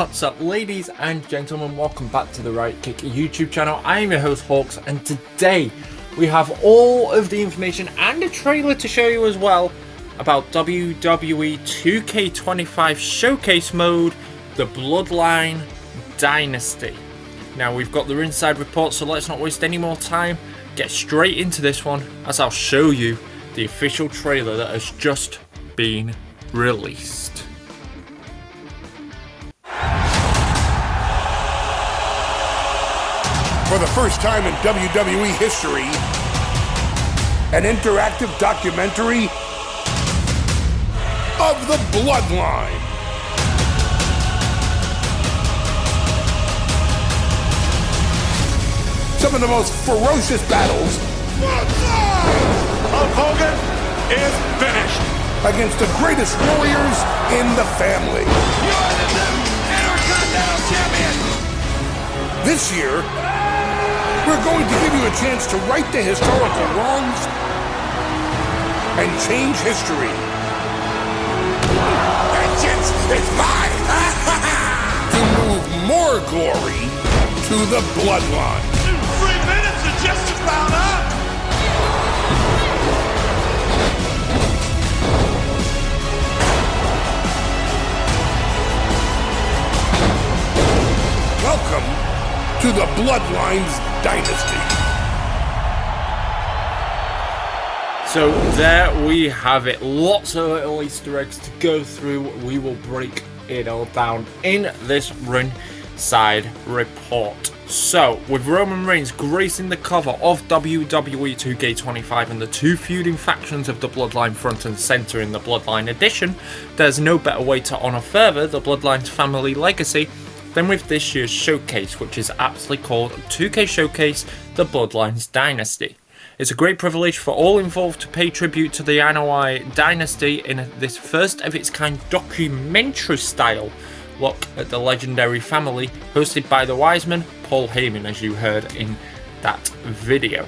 What's up, ladies and gentlemen? Welcome back to the Riot Kick YouTube channel. I am your host Hawks, and today we have all of the information and a trailer to show you as well about WWE 2K25 Showcase Mode, the Bloodline Dynasty. Now we've got the Ringside Report, so let's not waste any more time. Get straight into this one as I'll show you the official trailer that has just been released. For the first time in WWE history, an interactive documentary of the Bloodline. Some of the most ferocious battles Hulk Hogan is finished against the greatest warriors in the family. You're the new Intercontinental Champion. This year, we're going to give you a chance to right the historical wrongs and change history. Vengeance is mine! To move more glory to the Bloodline. 3 minutes is just about up. Welcome to the Bloodline's Dynasty. So there we have it. Lots of little Easter eggs to go through. We will break it all down in this Ringside Report. So, with Roman Reigns gracing the cover of WWE 2K25 and the two feuding factions of the Bloodline front and centre in the Bloodline edition, there's no better way to honour further the Bloodline's family legacy than with this year's showcase, which is aptly called 2K Showcase The Bloodline's Dynasty. It's a great privilege for all involved to pay tribute to the NOI Dynasty in this first of its kind documentary style look at the legendary family, hosted by the Wiseman, Paul Heyman, as you heard in that video.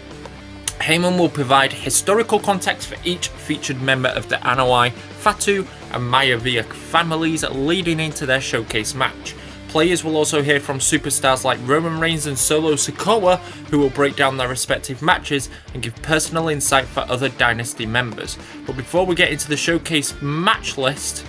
Heyman will provide historical context for each featured member of the NOI, Fatu and Mayaria families leading into their showcase match. Players will also hear from superstars like Roman Reigns and Solo Sikoa, who will break down their respective matches and give personal insight for other Dynasty members. But before we get into the showcase match list,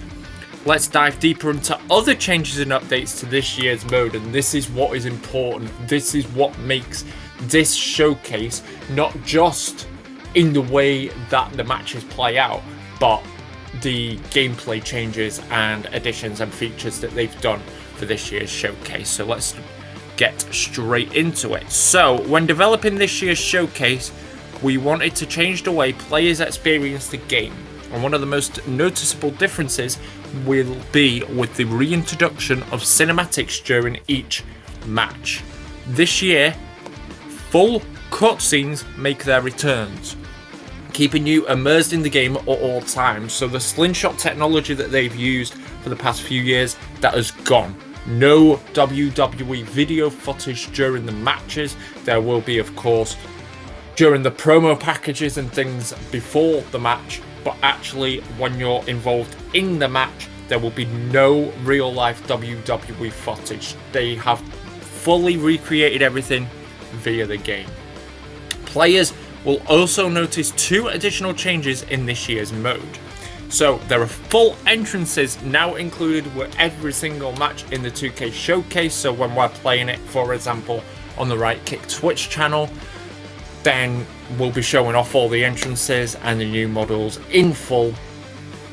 let's dive deeper into other changes and updates to this year's mode, and this is what is important. This is what makes this showcase not just in the way that the matches play out, but the gameplay changes and additions and features that they've done for this year's showcase. So let's get straight into it. So when developing this year's showcase, we wanted to change the way players experience the game, and one of the most noticeable differences will be with the reintroduction of cinematics during each match. This year, full cutscenes make their returns, keeping you immersed in the game at all times. So the slingshot technology that they've used for the past few years, that has gone. No WWE video footage during the matches. There will be, of course, during the promo packages and things before the match, but actually when you're involved in the match, there will be no real life WWE footage. They have fully recreated everything via the game. Players will also notice two additional changes in this year's mode. So there are full entrances now included with every single match in the 2K Showcase. So when we're playing it, for example, on the Riot Kick Twitch channel, then we'll be showing off all the entrances and the new models in full.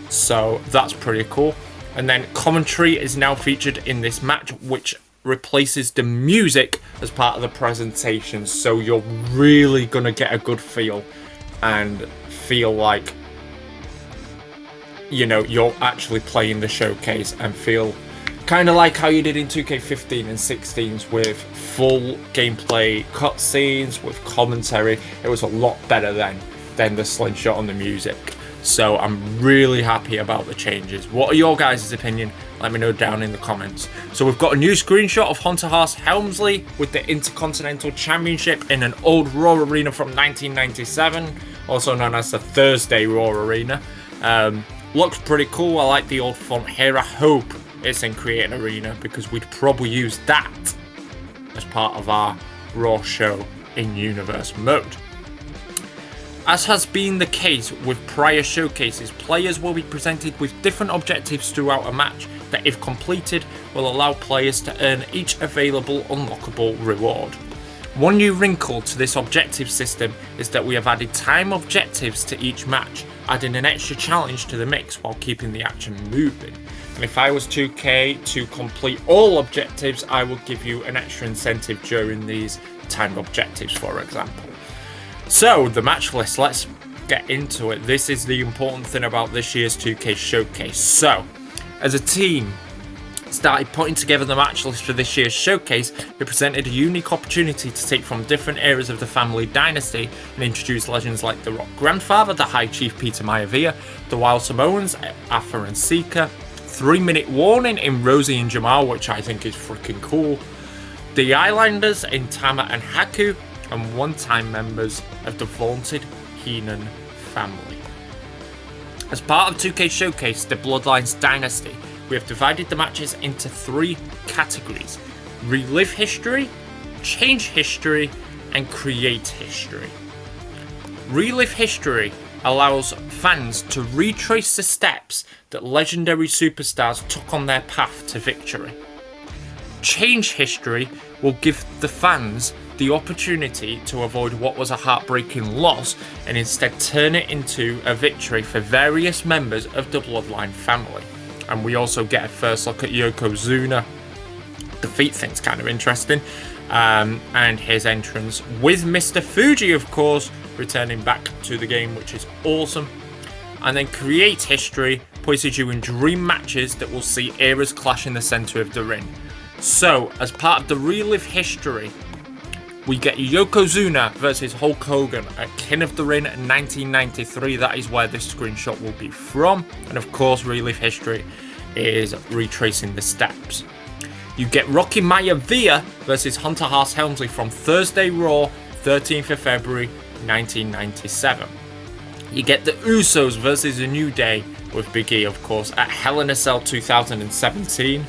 So that's pretty cool. And then commentary is now featured in this match, which replaces the music as part of the presentation. So you're really going to get a good feel and feel like, you know, you're actually playing the showcase and feel kind of like how you did in 2K15 and 16s with full gameplay cutscenes with commentary. It was a lot better then than the slingshot on the music. So I'm really happy about the changes. What are your guys' opinion? Let me know down in the comments. So we've got a new screenshot of Hunter Hearst Helmsley with the Intercontinental Championship in an old Raw Arena from 1997, also known as the Thursday Raw Arena. Looks pretty cool. I like the old font here. I hope it's in Create an Arena, because we'd probably use that as part of our Raw show in Universe mode. As has been the case with prior showcases, players will be presented with different objectives throughout a match that, if completed, will allow players to earn each available unlockable reward. One new wrinkle to this objective system is that we have added time objectives to each match, adding an extra challenge to the mix while keeping the action moving. And if I was 2K to complete all objectives, I would give you an extra incentive during these timed objectives, for example. So, the match list, let's get into it. This is the important thing about this year's 2K showcase. So, as a team, started putting together the match list for this year's showcase, it presented a unique opportunity to take from different eras of the family dynasty and introduce legends like the Rock Grandfather, the High Chief Peter Maivia, the Wild Samoans, Afa and Sika, 3-minute warning in Rosie and Jamal, which I think is freaking cool, the Islanders in Tama and Haku, and one-time members of the vaunted Heenan family. As part of 2K Showcase, the Bloodline Dynasty, we have divided the matches into 3 categories: Relive History, Change History, and Create History. Relive History allows fans to retrace the steps that legendary superstars took on their path to victory. Change History will give the fans the opportunity to avoid what was a heartbreaking loss and instead turn it into a victory for various members of the Bloodline family. And we also get a first look at Yokozuna. The feat thing's kind of interesting. And his entrance with Mr. Fuji, of course, returning back to the game, which is awesome. And then Create History places you in dream matches that will see eras clash in the centre of the ring. So, as part of the Relive History, we get Yokozuna versus Hulk Hogan at King of the Ring 1993. That is where this screenshot will be from. And of course, Relive History is retracing the steps. You get Rocky Maivia versus Hunter Hearst Helmsley from Thursday Raw, 13th of February 1997. You get the Usos versus The New Day with Big E, of course, at Hell in a Cell 2017.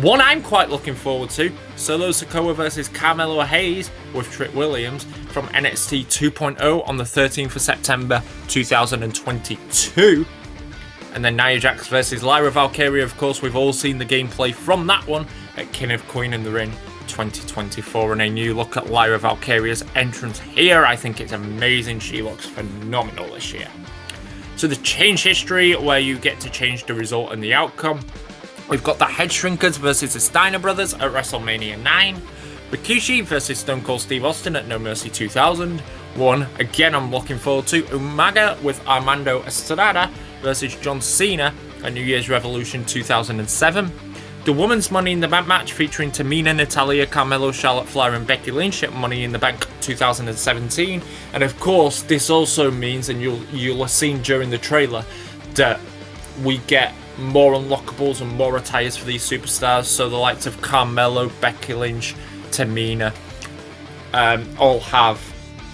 One I'm quite looking forward to, Solo Sikoa versus Carmelo Hayes with Trick Williams from NXT 2.0 on the 13th of September 2022. And then Nia Jax versus Lyra Valkyria, of course, we've all seen the gameplay from that one at King of Queen in the Ring 2024. And a new look at Lyra Valkyria's entrance here. I think it's amazing. She looks phenomenal this year. So the Change History, where you get to change the result and the outcome. We've got the Head Shrinkers versus the Steiner Brothers at WrestleMania 9. Rikishi versus Stone Cold Steve Austin at No Mercy 2001. Again, I'm looking forward to Umaga with Armando Estrada versus John Cena at New Year's Revolution 2007. The Women's Money in the Bank match featuring Tamina, Natalya, Carmelo, Charlotte Flair and Becky Lynch at Money in the Bank 2017. And of course, this also means, and you'll have seen during the trailer, that we get more unlockables and more attires for these superstars. So the likes of Carmelo, Becky Lynch, Tamina all have,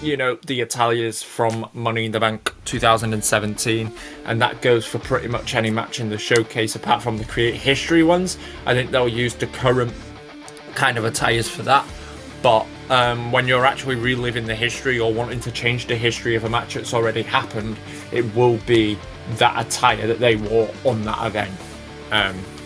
you know, the attires from Money in the Bank 2017, and that goes for pretty much any match in the showcase apart from the Create History ones. I think they'll use the current kind of attires for that, but when you're actually reliving the history or wanting to change the history of a match that's already happened, it will be that attire that they wore on that event,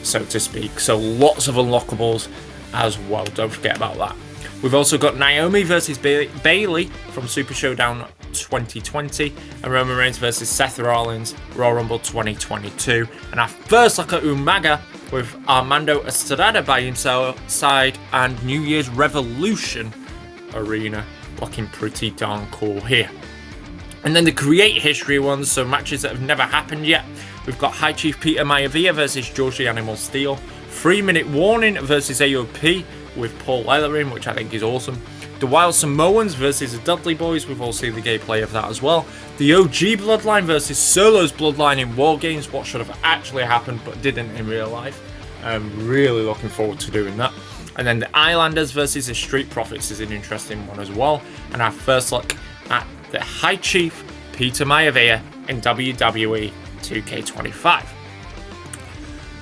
so to speak. So lots of unlockables as well, don't forget about that. We've also got Naomi versus Bayley from Super Showdown 2020, and Roman Reigns versus Seth Rollins, Royal Rumble 2022. And our first look at Umaga with Armando Estrada by himself side and New Year's Revolution arena, looking pretty darn cool here. And then the Create History ones, so matches that have never happened yet. We've got High Chief Peter Maivia versus George the Animal Steel, 3-minute warning versus AOP with Paul Ellering, which I think is awesome. The Wild Samoans versus the Dudley Boys, we've all seen the gameplay of that as well. The OG Bloodline versus Solo's Bloodline in War Games, what should have actually happened but didn't in real life. I'm really looking forward to doing that. And then the Islanders versus the Street Profits is an interesting one as well. And our first look at the High Chief Peter Maivia in WWE 2K25.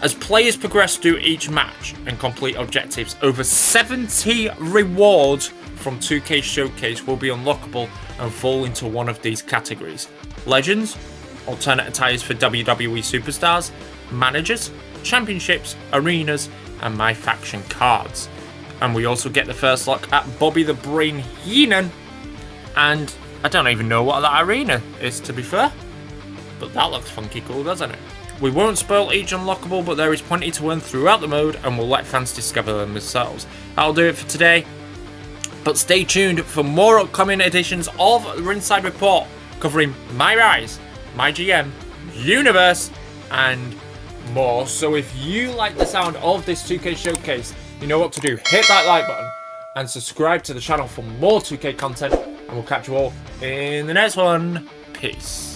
As players progress through each match and complete objectives, over 70 rewards from 2K Showcase will be unlockable and fall into one of these categories: Legends, alternate attires for WWE Superstars, Managers, Championships, Arenas, and My Faction cards. And we also get the first look at Bobby the Brain Heenan, and I don't even know what that arena is, to be fair, but that looks funky cool, doesn't it? We won't spoil each unlockable, but there is plenty to earn throughout the mode, and we'll let fans discover them themselves. That'll do it for today, but stay tuned for more upcoming editions of Ringside Report, covering my Rise, my GM, Universe, and more. So if you like the sound of this 2K Showcase, you know what to do. Hit that like button and subscribe to the channel for more 2K content, and we'll catch you all in the next one. Peace.